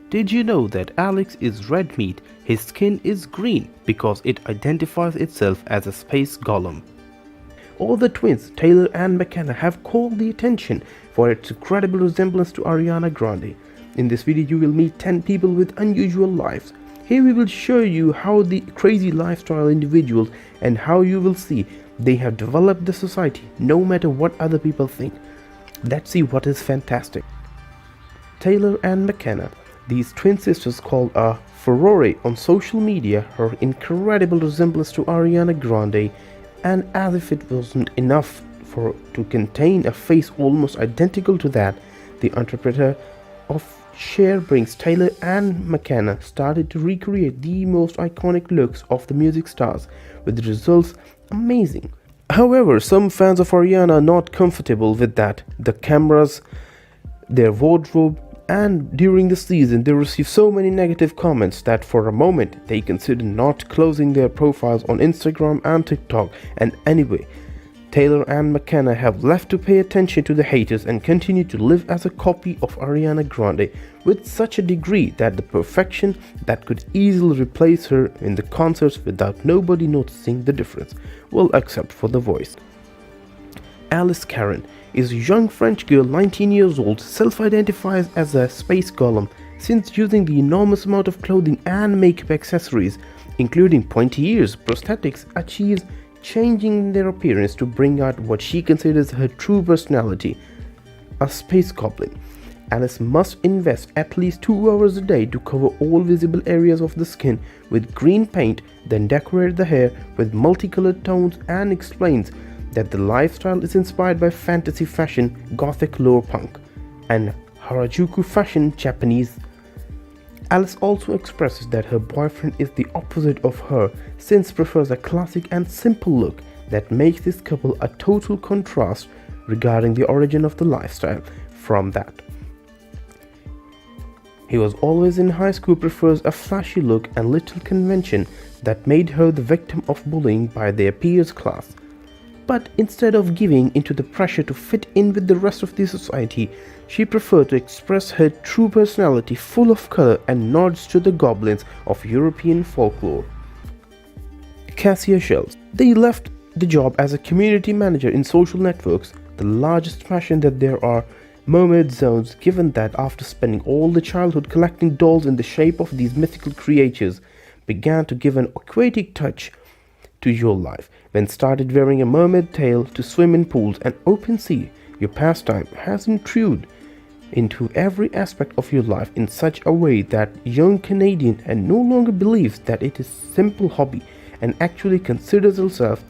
Did you know that Alex is red meat? His skin is green because it identifies itself as a space golem. All the twins, Taylor and McKenna, have called the attention for its incredible resemblance to Ariana Grande. In this video, you will meet 10 people with unusual lives. Here we will show you how the crazy lifestyle individuals and how you will see they have developed the society no matter what other people think. Let's see what is fantastic. Taylor and McKenna, these twin sisters called a furore on social media, her incredible resemblance to Ariana Grande, and as if it wasn't enough to contain a face almost identical to that, the interpreter of Cher brings Taylor and McKenna started to recreate the most iconic looks of the music stars, with the results amazing. However, some fans of Ariana are not comfortable with that. The cameras, their wardrobe, and during the season they received so many negative comments that for a moment they considered not closing their profiles on Instagram and TikTok. And anyway, Taylor and McKenna have left to pay attention to the haters and continue to live as a copy of Ariana Grande with such a degree that the perfection that could easily replace her in the concerts without nobody noticing the difference, well, except for the voice. Alice Karen is a young French girl, 19 years old, self-identifies as a space golem since using the enormous amount of clothing and makeup accessories, including pointy ears, prosthetics, achieves changing their appearance to bring out what she considers her true personality, a space goblin. Alice must invest at least 2 hours a day to cover all visible areas of the skin with green paint, then decorate the hair with multicolored tones, and explains that the lifestyle is inspired by fantasy fashion, gothic lore punk, and Harajuku fashion Japanese. Alice also expresses that her boyfriend is the opposite of her, since prefers a classic and simple look that makes this couple a total contrast regarding the origin of the lifestyle from that. He was always in high school, prefers a flashy look and little convention that made her the victim of bullying by their peers class. But instead of giving into the pressure to fit in with the rest of the society, she preferred to express her true personality full of color and nods to the goblins of European folklore. Cassia Shells. They left the job as a community manager in social networks, the largest passion that there are mermaid zones, given that after spending all the childhood collecting dolls in the shape of these mythical creatures, began to give an aquatic touch to your life. When started wearing a mermaid tail to swim in pools and open sea, your pastime has intruded into every aspect of your life in such a way that young Canadian and no longer believes that it is a simple hobby and actually considers herself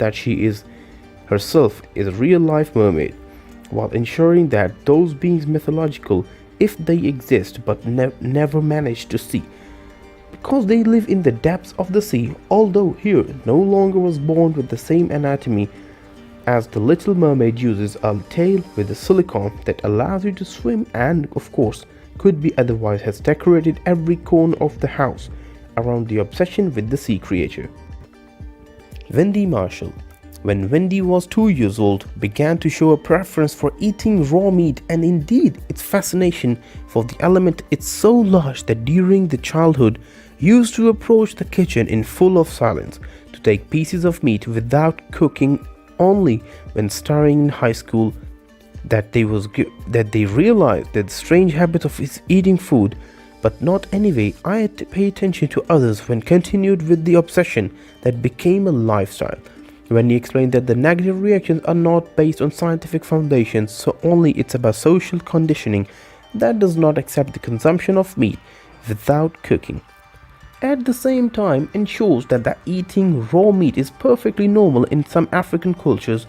is a real life mermaid, while ensuring that those beings mythological, if they exist but never manage to see, because they live in the depths of the sea, although here no longer was born with the same anatomy as the Little Mermaid uses a tail with a silicone that allows you to swim and, of course, could be otherwise has decorated every corner of the house around the obsession with the sea creature. Wendy Marshall. When Wendy was 2 years old, began to show a preference for eating raw meat, and indeed its fascination for the element is so large that during the childhood used to approach the kitchen in full of silence to take pieces of meat without cooking. Only when starting in high school that they realized that strange habit of eating food, but not anyway. I had to pay attention to others when continued with the obsession that became a lifestyle. When he explained that the negative reactions are not based on scientific foundations, so only it's about social conditioning that does not accept the consumption of meat without cooking. At the same time, ensures that eating raw meat is perfectly normal in some African cultures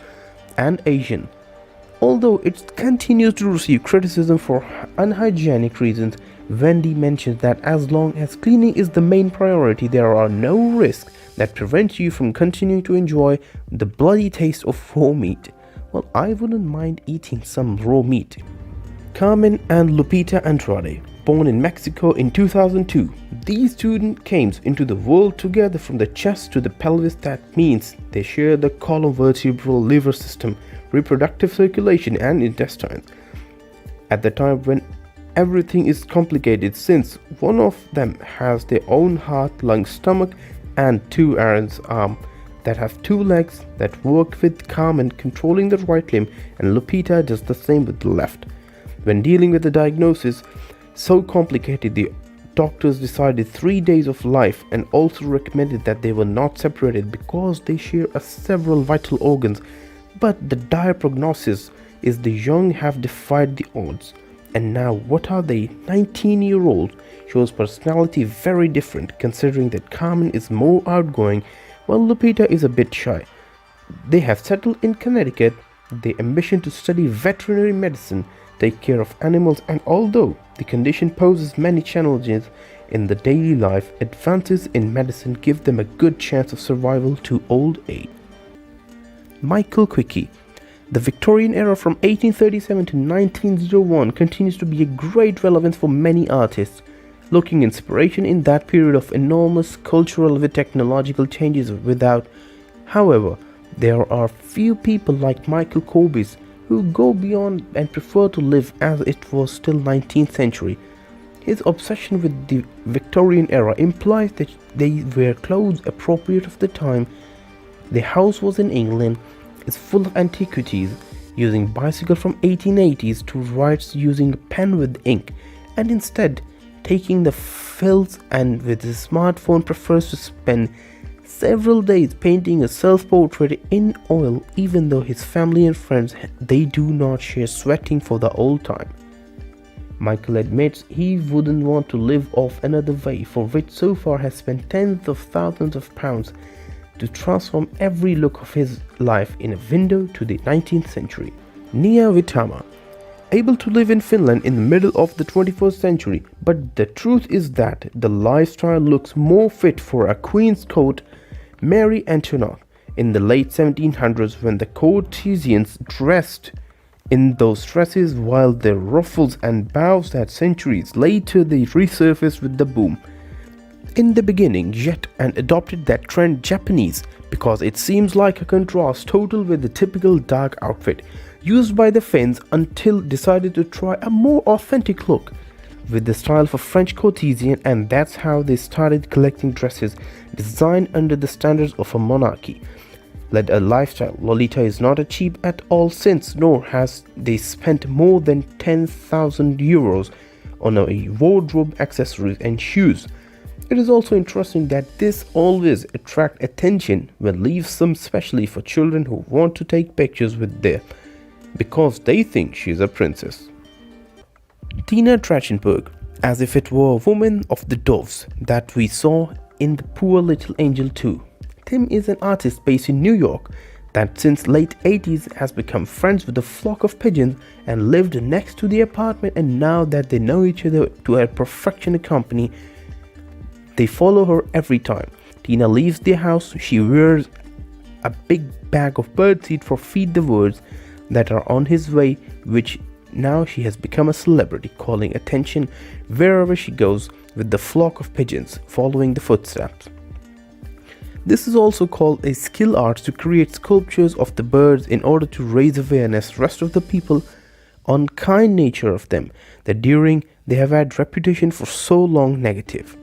and Asian. Although it continues to receive criticism for unhygienic reasons, Wendy mentions that as long as cleaning is the main priority, there are no risks that prevent you from continuing to enjoy the bloody taste of raw meat. Well, I wouldn't mind eating some raw meat. Carmen and Lupita Andrade. Born in Mexico in 2002, these two came into the world together from the chest to the pelvis. That means they share the column vertebral, liver system, reproductive circulation, and intestines. At the time when everything is complicated since one of them has their own heart, lung, stomach, and two Aaron's arm that have two legs that work with Carmen controlling the right limb, and Lupita does the same with the left. When dealing with the diagnosis so complicated, the doctors decided 3 days of life and also recommended that they were not separated because they share several vital organs. But the dire prognosis is the young have defied the odds. And now what are they? 19-year-old shows personality very different, considering that Carmen is more outgoing while Lupita is a bit shy. They have settled in Connecticut, their ambition to study veterinary medicine, take care of animals, and although the condition poses many challenges in the daily life, advances in medicine give them a good chance of survival to old age. Michael Quickie. The Victorian era from 1837 to 1901 continues to be a great relevance for many artists, looking inspiration in that period of enormous cultural and technological changes without. However, there are few people like Michael Corbis who go beyond and prefer to live as it was still 19th century. His obsession with the Victorian era implies that they wear clothes appropriate of the time. The house was in England, is full of antiquities, using bicycle from 1880s to writes using a pen with ink, and instead taking the fills, and with his smartphone prefers to spend several days painting a self-portrait in oil, even though his family and friends they do not share sweating for the old time. Michael admits he wouldn't want to live off another way, for which so far has spent tens of thousands of pounds to transform every look of his life in a window to the 19th century. Nia Vitama. Able to live in Finland in the middle of the 21st century, but the truth is that the lifestyle looks more fit for a queen's court. Mary Antoinette in the late 1700s, when the courtesans dressed in those dresses while their ruffles and bows had centuries later they resurfaced with the boom. In the beginning, yet and adopted that trend Japanese because it seems like a contrast total with the typical dark outfit used by the Finns, until decided to try a more authentic look with the style of a French courtesan, and that's how they started collecting dresses designed under the standards of a monarchy. Led a lifestyle, Lolita is not a cheap at all since, nor has they spent more than 10,000 euros on a wardrobe, accessories and shoes. It is also interesting that this always attracts attention when leaves some, especially for children who want to take pictures with them because they think she's a princess. Tina Trachtenberg, as if it were a woman of the doves that we saw in The Poor Little Angel 2. Tim is an artist based in New York that since late 80s has become friends with a flock of pigeons and lived next to the apartment, and now that they know each other to a perfection company, they follow her every time. Tina leaves their house. She wears a big bag of birdseed for Feed the Birds that are on his way, which now she has become a celebrity, calling attention wherever she goes with the flock of pigeons following the footsteps. This is also called a skill art to create sculptures of the birds in order to raise awareness rest of the people on kind nature of them that during they have had reputation for so long negative.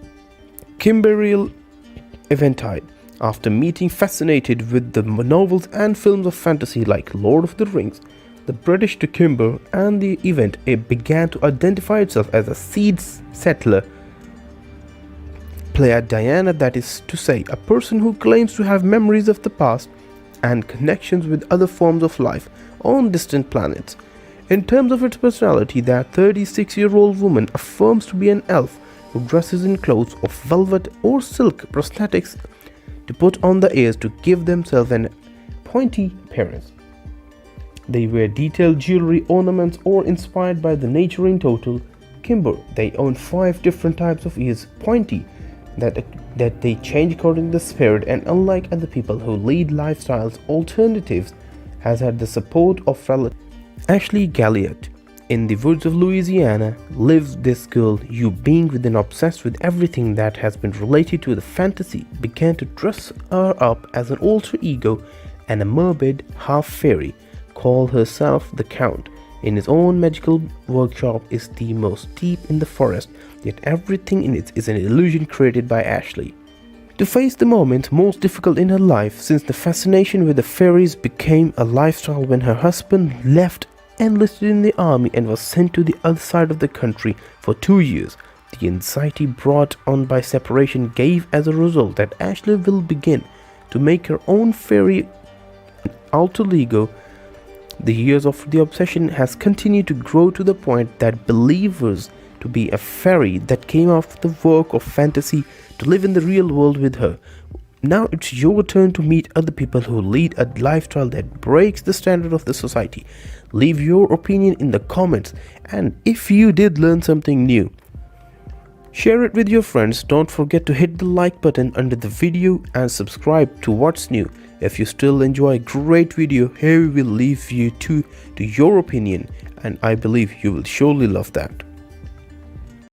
Kimberly Eventide, after meeting fascinated with the novels and films of fantasy like Lord of the Rings, the British to Kimber and the event it began to identify itself as a seed settler player Diana, that is to say, a person who claims to have memories of the past and connections with other forms of life on distant planets. In terms of its personality, that 36-year-old woman affirms to be an elf who dresses in clothes of velvet or silk prosthetics to put on the ears to give themselves an pointy appearance. They wear detailed jewelry, ornaments, or inspired by the nature in total. Kimber, they own 5 different types of ears, pointy, that they change according to the spirit, and unlike other people who lead lifestyles alternatives, has had the support of relatives. Ashley Galliot, in the woods of Louisiana, lives this girl, you being within obsessed with everything that has been related to the fantasy, began to dress her up as an alter ego and a mermaid half fairy, call herself the Count. in his own magical workshop is the most deep in the forest, yet everything in it is an illusion created by Ashley. To face the moment most difficult in her life, since the fascination with the fairies became a lifestyle when her husband left, enlisted in the army and was sent to the other side of the country for 2 years, the anxiety brought on by separation gave as a result that Ashley will begin to make her own fairy alter ego. The years of the obsession has continued to grow to the point that believers to be a fairy that came off the work of fantasy to live in the real world with her. Now it's your turn to meet other people who lead a lifestyle that breaks the standard of the society. Leave your opinion in the comments, and if you did learn something new, share it with your friends. Don't forget to hit the like button under the video and subscribe to What's New. If you still enjoy a great video, here we will leave you to your opinion, and I believe you will surely love that.